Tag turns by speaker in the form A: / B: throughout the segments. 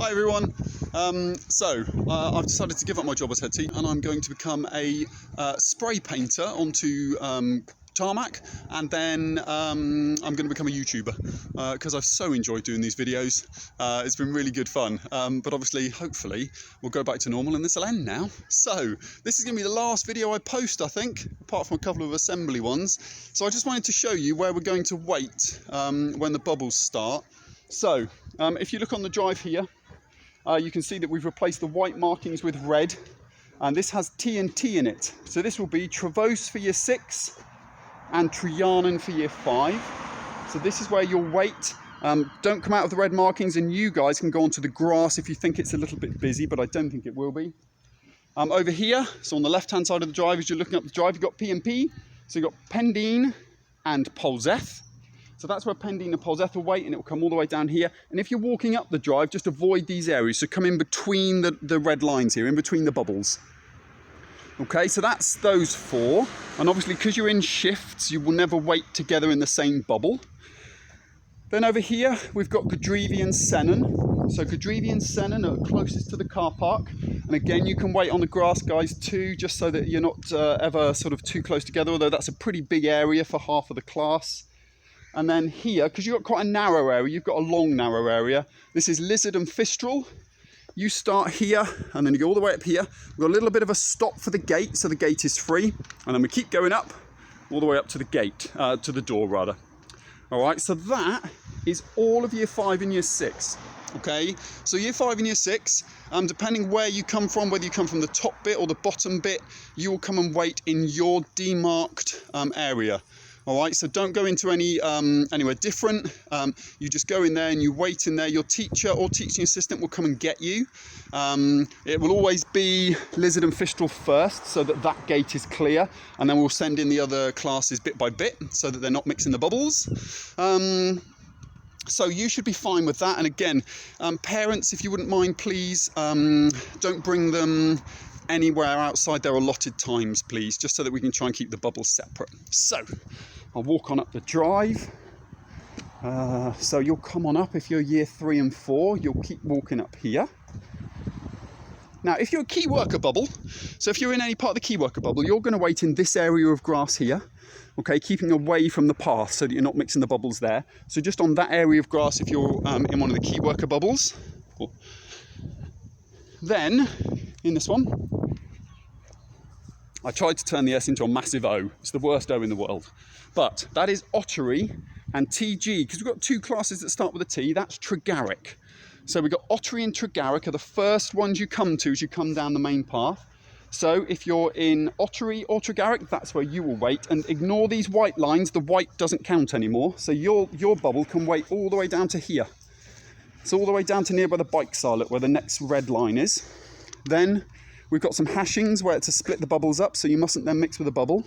A: Hi everyone. I've decided to give up my job as head teacher and I'm going to become a spray painter onto tarmac, and then I'm going to become a YouTuber because I've so enjoyed doing these videos. It's been really good fun, but obviously, hopefully, we'll go back to normal and this will end now. So this is going to be the last video I post, I think, apart from a couple of assembly ones. So I just wanted to show you where we're going to wait when the bubbles start. So if you look on the drive here, you can see that we've replaced the white markings with red, and this has TNT in it. So this will be Travose for year 6 and Trianon for year 5. So this is where you'll wait. Don't come out of the red markings, and you guys can go onto the grass if you think it's a little bit busy, but I don't think it will be. Over here, so on the left hand side of the drive, as you're looking up the drive, you've got P&P. So you've got Pendine and Polzeth. So that's where Pendine and Polzeth will wait, and it will come all the way down here. And if you're walking up the drive, just avoid these areas. So come in between the red lines here, in between the bubbles. Okay, so that's those 4. And obviously, because you're in shifts, you will never wait together in the same bubble. Then over here, we've got Godrevy and Sennen. So Godrevy and Sennen are closest to the car park. And again, you can wait on the grass, guys, too, just so that you're not ever sort of too close together, although that's a pretty big area for half of the class. And then here, because you've got quite a narrow area, you've got a long, narrow area. This is Lizard and Fistral. You start here, and then you go all the way up here. We've got a little bit of a stop for the gate, so the gate is free. And then we keep going up, all the way up to the gate, to the door, rather. All right, so that is all of year 5 and year 6. Okay, so year 5 and year 6, depending where you come from, whether you come from the top bit or the bottom bit, you will come and wait in your demarked area. All right, so don't go into anywhere different. You just go in there and you wait in there. Your teacher or teaching assistant will come and get you. It will always be Lizard and Fistral first, so that gate is clear, and then we'll send in the other classes bit by bit so that they're not mixing the bubbles. So you should be fine with that. And again, parents, if you wouldn't mind, please don't bring them anywhere outside their allotted times, please, just so that we can try and keep the bubbles separate. So I'll walk on up the drive. So you'll come on up if you're year 3 and 4. You'll keep walking up here. Now, if you're a key worker bubble, so if you're in any part of the key worker bubble, you're going to wait in this area of grass here. Okay, keeping away from the path so that you're not mixing the bubbles there. So just on that area of grass if you're in one of the key worker bubbles. Cool. Then, in this one, I tried to turn the S into a massive O. It's the worst O in the world. But that is Ottery and TG, because we've got 2 classes that start with a T. That's Tregarrick. So we've got Ottery and Tregarrick are the first ones you come to as you come down the main path. So if you're in Ottery or Tregarrick, that's where you will wait. And ignore these white lines. The white doesn't count anymore. So your bubble can wait all the way down to here. So all the way down to near where the bikes are, look, where the next red line is. Then we've got some hashings where to split the bubbles up, so you mustn't then mix with a bubble.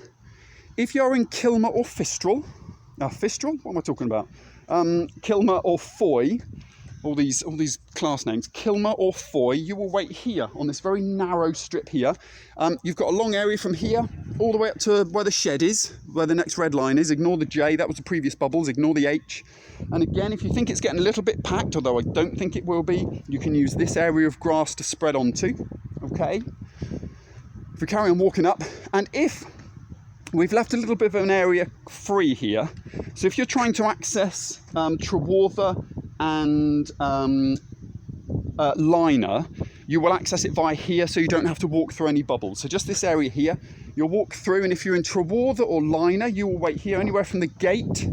A: If you're in Kilmer or Fistral, Fistral? What am I talking about? Kilmer or Foy, all these class names. Kilmer or Foy, you will wait here on this very narrow strip here. You've got a long area from here all the way up to where the shed is, where the next red line is. Ignore the J, that was the previous bubbles. Ignore the H. And again, if you think it's getting a little bit packed, although I don't think it will be, you can use this area of grass to spread onto. Okay? If we carry on walking up, and if we've left a little bit of an area free here, so if you're trying to access Trewartha and Liner, you will access it via here, so you don't have to walk through any bubbles. So just this area here, you'll walk through, and if you're in Trewartha or Liner, you will wait here, anywhere from the gate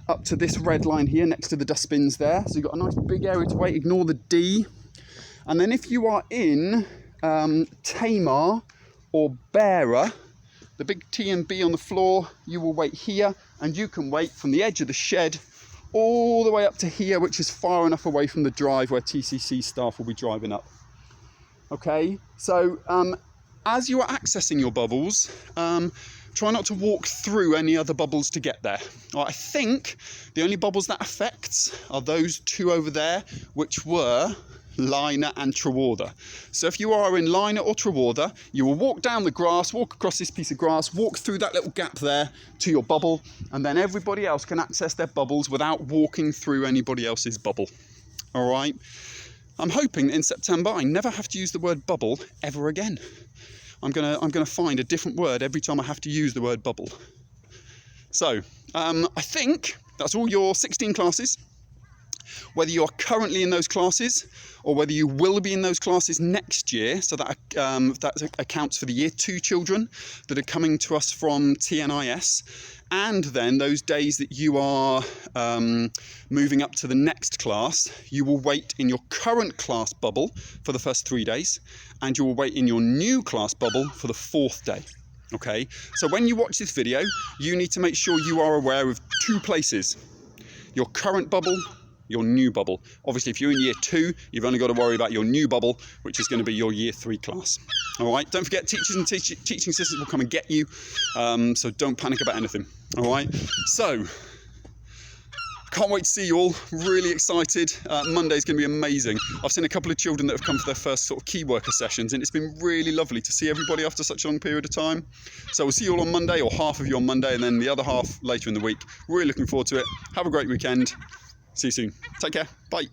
A: up to this red line here next to the dustbins there. So you've got a nice big area to wait. Ignore the D. And then if you are in Tamar or Bearer, the big T and B on the floor, you will wait here, and you can wait from the edge of the shed all the way up to here, which is far enough away from the drive where TCC staff will be driving up. Okay, so as you are accessing your bubbles, try not to walk through any other bubbles to get there. I think the only bubbles that affects are those 2 over there, which were Liner and Trewartha. So if you are in Liner or Trewartha, you will walk down the grass, walk across this piece of grass, walk through that little gap there to your bubble, and then everybody else can access their bubbles without walking through anybody else's bubble. All right. I'm hoping that in September I never have to use the word bubble ever again. I'm gonna find a different word every time I have to use the word bubble. So I think that's all your 16 classes. Whether you are currently in those classes or whether you will be in those classes next year, so that accounts for the year 2 children that are coming to us from TNIS, and then those days that you are moving up to the next class, you will wait in your current class bubble for the first 3 days, and you will wait in your new class bubble for the 4th day. Okay, so when you watch this video, you need to make sure you are aware of 2 places: your current bubble, your new bubble. Obviously, if you're in year 2, you've only got to worry about your new bubble, which is going to be your year 3 class. All right, don't forget, teachers and teaching assistants will come and get you, so don't panic about anything. All right, so can't wait to see you all. Really excited. Monday's going to be amazing. I've seen a couple of children that have come for their first sort of key worker sessions, and it's been really lovely to see everybody after such a long period of time. So we'll see you all on Monday, or half of you on Monday, and then the other half later in the week. Really looking forward to it. Have a great weekend. See you soon. Take care. Bye.